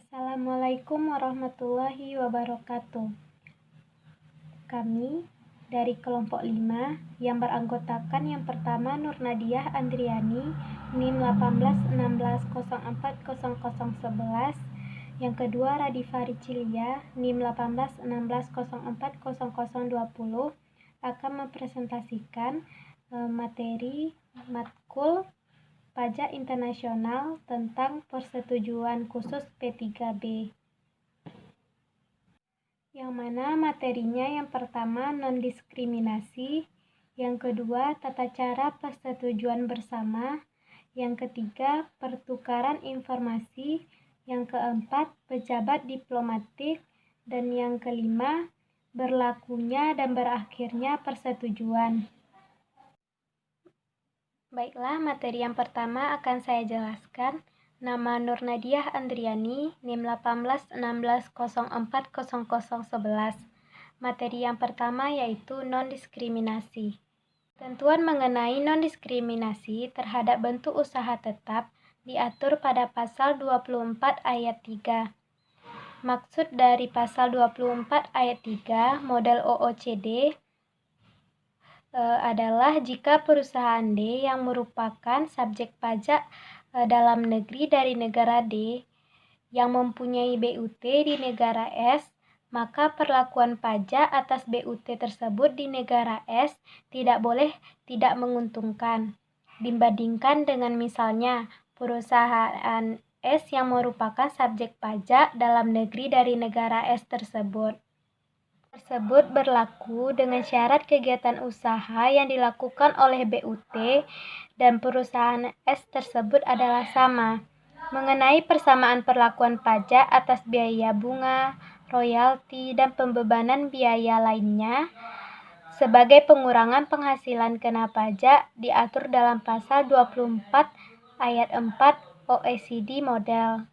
Assalamualaikum warahmatullahi wabarakatuh. Kami dari kelompok 5 yang beranggotakan yang pertama Nur Nadiah Andriani, NIM 1816040011, yang kedua Radifa Ricilia, NIM 1816040020, akan mempresentasikan materi matkul Pajak Internasional tentang persetujuan khusus P3B. Yang mana materinya yang pertama non-diskriminasi, yang kedua tata cara persetujuan bersama, yang ketiga pertukaran informasi, yang keempat pejabat diplomatik, dan yang kelima berlakunya dan berakhirnya persetujuan. Baiklah, materi yang pertama akan saya jelaskan. Nama Nur Nadiah Andriani, NIM 1816040011. Materi yang pertama yaitu non-diskriminasi. Ketentuan mengenai non-diskriminasi terhadap bentuk usaha tetap diatur pada pasal 24 ayat 3. Maksud dari pasal 24 ayat 3 model OOCD adalah jika perusahaan D yang merupakan subjek pajak dalam negeri dari negara D yang mempunyai BUT di negara S, maka perlakuan pajak atas BUT tersebut di negara S tidak boleh tidak menguntungkan dibandingkan dengan misalnya perusahaan S yang merupakan subjek pajak dalam negeri dari negara S tersebut berlaku dengan syarat kegiatan usaha yang dilakukan oleh BUT dan perusahaan S tersebut adalah sama. Mengenai persamaan perlakuan pajak atas biaya bunga, royalti, dan pembebanan biaya lainnya sebagai pengurangan penghasilan kena pajak diatur dalam pasal 24 ayat 4 OECD model.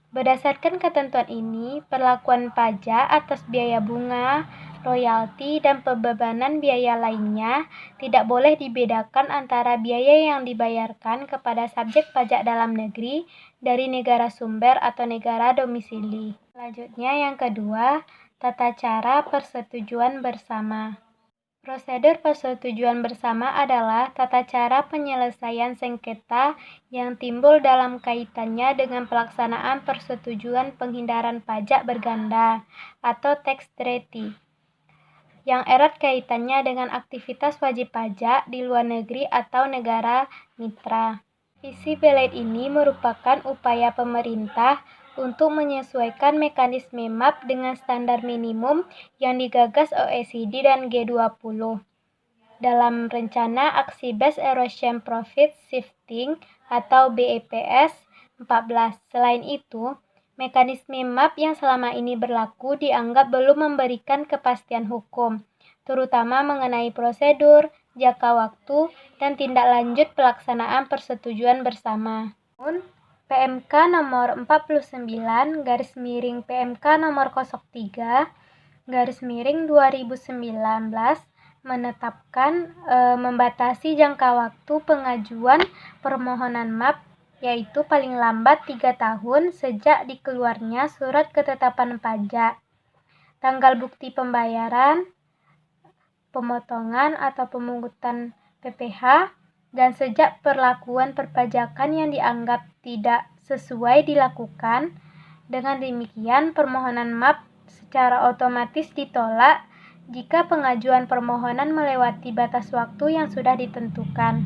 Berdasarkan ketentuan ini, perlakuan pajak atas biaya bunga, royalti, dan pembebanan biaya lainnya tidak boleh dibedakan antara biaya yang dibayarkan kepada subjek pajak dalam negeri dari negara sumber atau negara domisili. Selanjutnya yang kedua, tata cara persetujuan bersama. Prosedur persetujuan bersama adalah tata cara penyelesaian sengketa yang timbul dalam kaitannya dengan pelaksanaan persetujuan penghindaran pajak berganda atau tax treaty yang erat kaitannya dengan aktivitas wajib pajak di luar negeri atau negara mitra. Isi belet ini merupakan upaya pemerintah untuk menyesuaikan mekanisme MAP dengan standar minimum yang digagas OECD dan G20 dalam rencana Aksi Base Erosion Profit Shifting atau BEPS 14. Selain itu, mekanisme MAP yang selama ini berlaku dianggap belum memberikan kepastian hukum, terutama mengenai prosedur, jangka waktu, dan tindak lanjut pelaksanaan persetujuan bersama. PMK nomor 49 PMK nomor 03 2019 menetapkan membatasi jangka waktu pengajuan permohonan MAP yaitu paling lambat 3 tahun sejak dikeluarnya surat ketetapan pajak, tanggal bukti pembayaran, pemotongan atau pemungutan PPh, dan sejak perlakuan perpajakan yang dianggap tidak sesuai dilakukan. Dengan demikian, permohonan MAP secara otomatis ditolak jika pengajuan permohonan melewati batas waktu yang sudah ditentukan.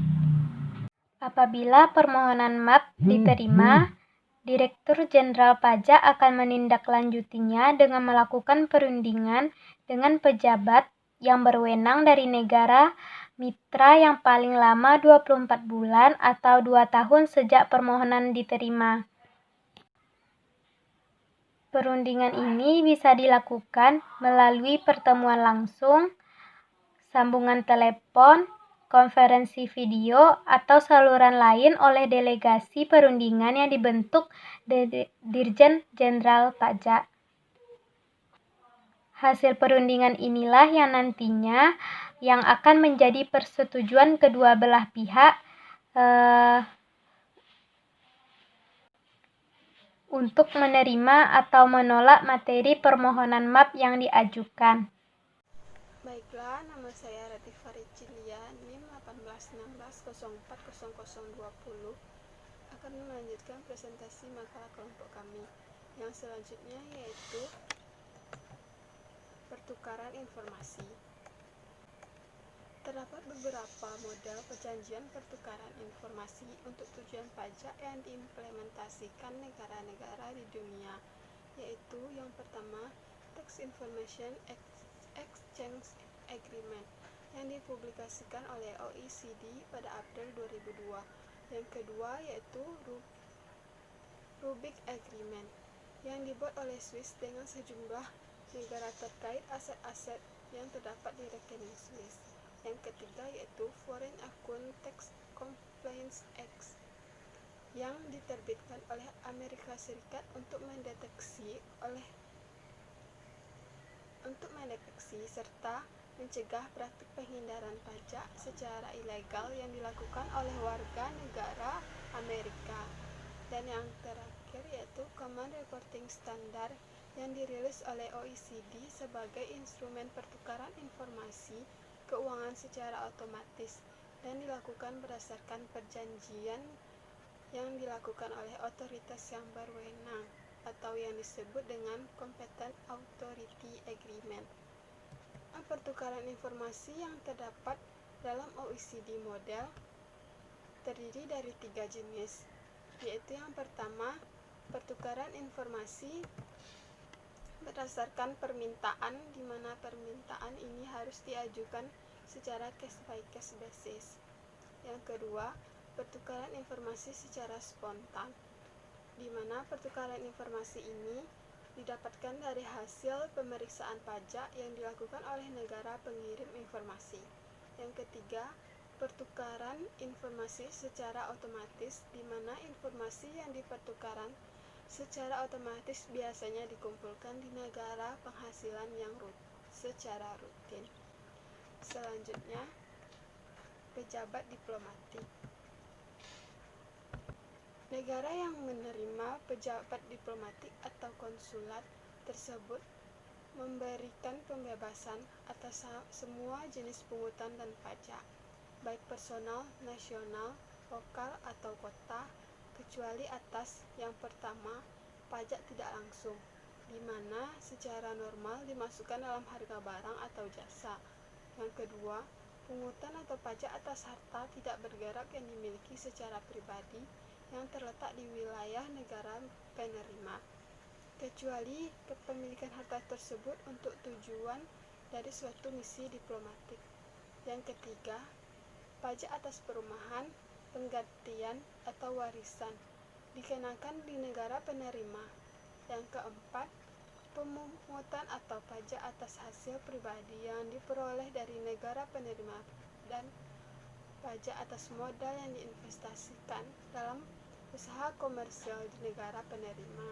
Apabila permohonan MAP diterima, Direktur Jenderal Pajak akan menindaklanjutinya dengan melakukan perundingan dengan pejabat yang berwenang dari negara mitra yang paling lama 24 bulan atau 2 tahun sejak permohonan diterima. Perundingan ini bisa dilakukan melalui pertemuan langsung, sambungan telepon, konferensi video, atau saluran lain oleh delegasi perundingan yang dibentuk Dirjen Jenderal Pajak. Hasil perundingan inilah yang nantinya yang akan menjadi persetujuan kedua belah pihak untuk menerima atau menolak materi permohonan MAP yang diajukan. Baiklah, nama saya Ratifa Ricilia, NIM 1816040020, akan melanjutkan presentasi makalah kelompok kami. Yang selanjutnya yaitu pertukaran informasi. Terdapat beberapa model perjanjian pertukaran informasi untuk tujuan pajak yang diimplementasikan negara-negara di dunia, yaitu yang pertama, Tax Information Exchange Agreement yang dipublikasikan oleh OECD pada April 2002. Yang kedua yaitu Rubik Agreement yang dibuat oleh Swiss dengan sejumlah negara terkait aset-aset yang terdapat di rekening Swiss. Yang ketiga yaitu Foreign Account Tax Compliance Act yang diterbitkan oleh Amerika Serikat untuk mendeteksi serta mencegah praktik penghindaran pajak secara ilegal yang dilakukan oleh warga negara Amerika. Dan yang terakhir yaitu Common Reporting Standard yang dirilis oleh OECD sebagai instrumen pertukaran informasi keuangan secara otomatis dan dilakukan berdasarkan perjanjian yang dilakukan oleh otoritas yang berwenang atau yang disebut dengan Competent Authority Agreement. Pertukaran informasi yang terdapat dalam OECD model terdiri dari 3 jenis, yaitu yang pertama, pertukaran informasi berdasarkan permintaan, di mana permintaan ini harus diajukan secara case by case basis. Yang kedua, pertukaran informasi secara spontan, di mana pertukaran informasi ini didapatkan dari hasil pemeriksaan pajak yang dilakukan oleh negara pengirim informasi. Yang ketiga, pertukaran informasi secara otomatis, di mana informasi yang dipertukaran secara otomatis biasanya dikumpulkan di negara penghasilan yang secara rutin. Selanjutnya, pejabat diplomatik. Negara yang menerima pejabat diplomatik atau konsulat tersebut memberikan pembebasan atas semua jenis pungutan dan pajak, baik personal, nasional, lokal, atau kota, kecuali atas yang pertama, pajak tidak langsung, di mana secara normal dimasukkan dalam harga barang atau jasa. Yang kedua, pungutan atau pajak atas harta tidak bergerak yang dimiliki secara pribadi yang terletak di wilayah negara penerima, kecuali kepemilikan harta tersebut untuk tujuan dari suatu misi diplomatik. Yang ketiga, pajak atas perumahan, penggantian, atau warisan dikenakan di negara penerima. Yang keempat, pemungutan atau pajak atas hasil pribadi yang diperoleh dari negara penerima dan pajak atas modal yang diinvestasikan dalam usaha komersial di negara penerima.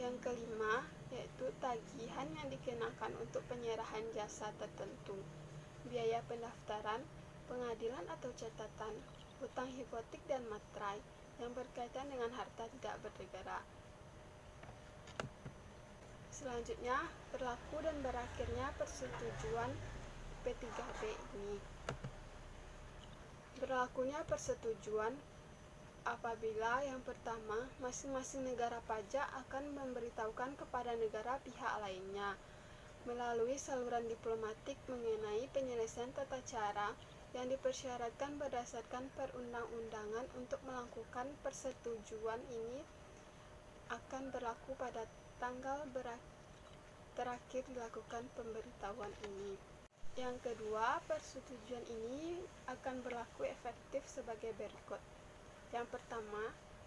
Yang kelima, yaitu tagihan yang dikenakan untuk penyerahan jasa tertentu, biaya pendaftaran, pengadilan atau catatan, hutang hipotek dan materai yang berkaitan dengan harta tidak bergerak. Selanjutnya, berlaku dan berakhirnya persetujuan P3B ini. Berlakunya persetujuan apabila yang pertama, masing-masing negara pajak akan memberitahukan kepada negara pihak lainnya melalui saluran diplomatik mengenai penyelesaian tata cara yang dipersyaratkan berdasarkan perundang-undangan. Untuk melakukan persetujuan ini akan berlaku pada tanggal terakhir dilakukan pemberitahuan ini. Yang kedua, persetujuan ini akan berlaku efektif sebagai berikut. Yang pertama,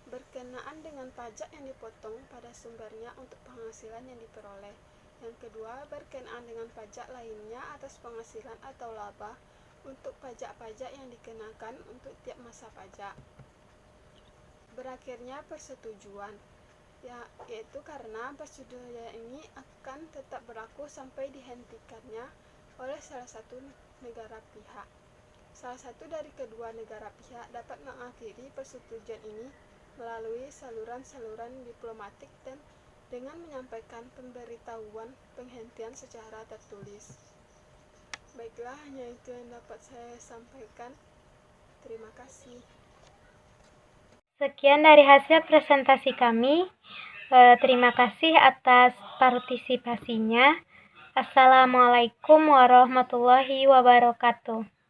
berkenaan dengan pajak yang dipotong pada sumbernya untuk penghasilan yang diperoleh. Yang kedua, berkenaan dengan pajak lainnya atas penghasilan atau laba untuk pajak-pajak yang dikenakan untuk tiap masa pajak. Berakhirnya persetujuan, yaitu karena persetujuan ini akan tetap berlaku sampai dihentikannya oleh salah satu negara pihak. Salah satu dari kedua negara pihak dapat mengakhiri persetujuan ini melalui saluran-saluran diplomatik dan dengan menyampaikan pemberitahuan penghentian secara tertulis. Baiklah, hanya itu yang dapat saya sampaikan. Terima kasih. Sekian dari hasil presentasi kami. Terima kasih atas partisipasinya. Assalamualaikum warahmatullahi wabarakatuh.